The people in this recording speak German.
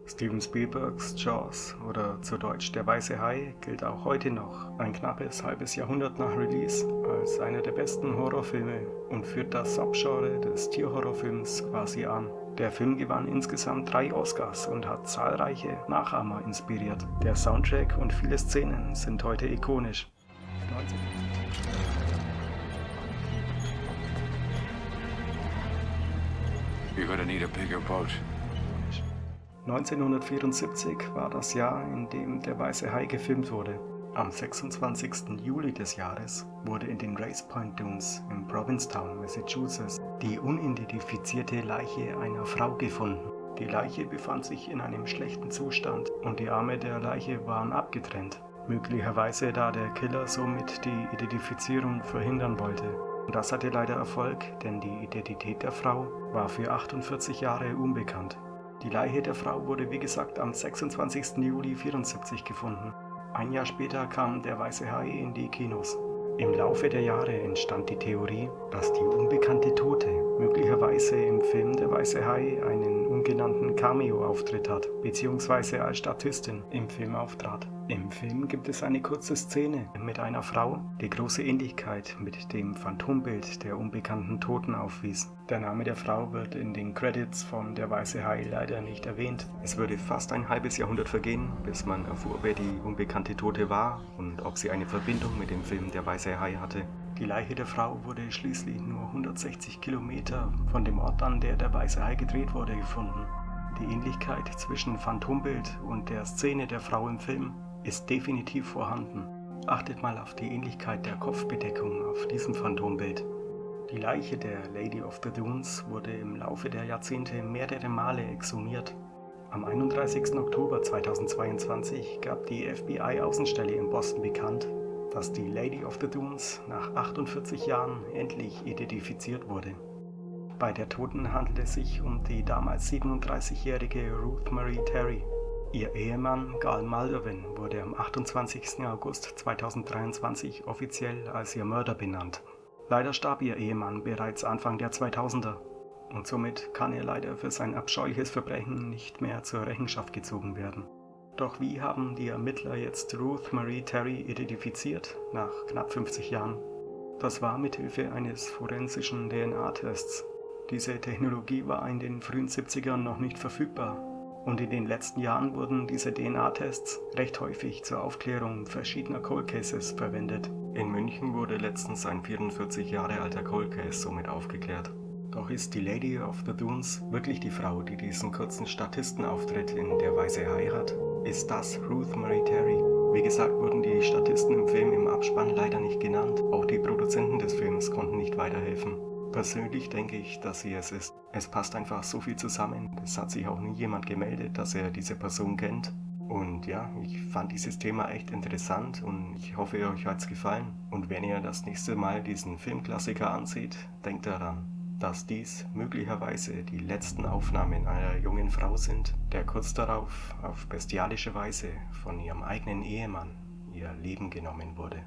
Steven Spielbergs Jaws oder zu Deutsch Der weiße Hai gilt auch heute noch, ein knappes halbes Jahrhundert nach Release, als einer der besten Horrorfilme und führt das Subgenre des Tierhorrorfilms quasi an. Der Film gewann insgesamt 3 Oscars und hat zahlreiche Nachahmer inspiriert. Der Soundtrack und viele Szenen sind heute ikonisch. 1974 war das Jahr, in dem Der weiße Hai gefilmt wurde. Am 26. Juli des Jahres wurde in den Race Point Dunes in Provincetown, Massachusetts, die unidentifizierte Leiche einer Frau gefunden. Die Leiche befand sich in einem schlechten Zustand und die Arme der Leiche waren abgetrennt. Möglicherweise da der Killer somit die Identifizierung verhindern wollte. Und das hatte leider Erfolg, denn die Identität der Frau war für 48 Jahre unbekannt. Die Leiche der Frau wurde wie gesagt am 26. Juli 1974 gefunden. Ein Jahr später kam Der weiße Hai in die Kinos. Im Laufe der Jahre entstand die Theorie, dass die unbekannte Tote möglicherweise im Film Der weiße Hai einen ungenannten Cameo-Auftritt hat, beziehungsweise als Statistin im Film auftrat. Im Film gibt es eine kurze Szene mit einer Frau, die große Ähnlichkeit mit dem Phantombild der unbekannten Toten aufwies. Der Name der Frau wird in den Credits von Der weiße Hai leider nicht erwähnt. Es würde fast ein halbes Jahrhundert vergehen, bis man erfuhr, wer die unbekannte Tote war und ob sie eine Verbindung mit dem Film Der weiße Hai hatte. Die Leiche der Frau wurde schließlich nur 160 Kilometer von dem Ort, an der Der weiße Hai gedreht wurde, gefunden. Die Ähnlichkeit zwischen Phantombild und der Szene der Frau im Film ist definitiv vorhanden. Achtet mal auf die Ähnlichkeit der Kopfbedeckung auf diesem Phantombild. Die Leiche der Lady of the Dunes wurde im Laufe der Jahrzehnte mehrere Male exhumiert. Am 31. Oktober 2022 gab die FBI-Außenstelle in Boston bekannt, dass die Lady of the Dunes nach 48 Jahren endlich identifiziert wurde. Bei der Toten handelt es sich um die damals 37-jährige Ruth Marie Terry. Ihr Ehemann Gal Maldovan wurde am 28. August 2023 offiziell als ihr Mörder benannt. Leider starb ihr Ehemann bereits Anfang der 2000er und somit kann er leider für sein abscheuliches Verbrechen nicht mehr zur Rechenschaft gezogen werden. Doch wie haben die Ermittler jetzt Ruth Marie Terry identifiziert nach knapp 50 Jahren? Das war mithilfe eines forensischen DNA-Tests. Diese Technologie war in den frühen 70ern noch nicht verfügbar. Und in den letzten Jahren wurden diese DNA-Tests recht häufig zur Aufklärung verschiedener Cold Cases verwendet. In München wurde letztens ein 44 Jahre alter Cold Case somit aufgeklärt. Doch ist die Lady of the Dunes wirklich die Frau, die diesen kurzen Statistenauftritt in Der weiße Hai hat? Ist das Ruth Marie Terry? Wie gesagt wurden die Statisten im Film im Abspann leider nicht genannt. Auch die Produzenten des Films konnten nicht weiterhelfen. Persönlich denke ich, dass sie es ist. Es passt einfach so viel zusammen. Es hat sich auch nie jemand gemeldet, dass er diese Person kennt. Und ja, ich fand dieses Thema echt interessant und ich hoffe, euch hat es gefallen. Und wenn ihr das nächste Mal diesen Filmklassiker ansieht, denkt daran, dass dies möglicherweise die letzten Aufnahmen einer jungen Frau sind, der kurz darauf auf bestialische Weise von ihrem eigenen Ehemann ihr Leben genommen wurde.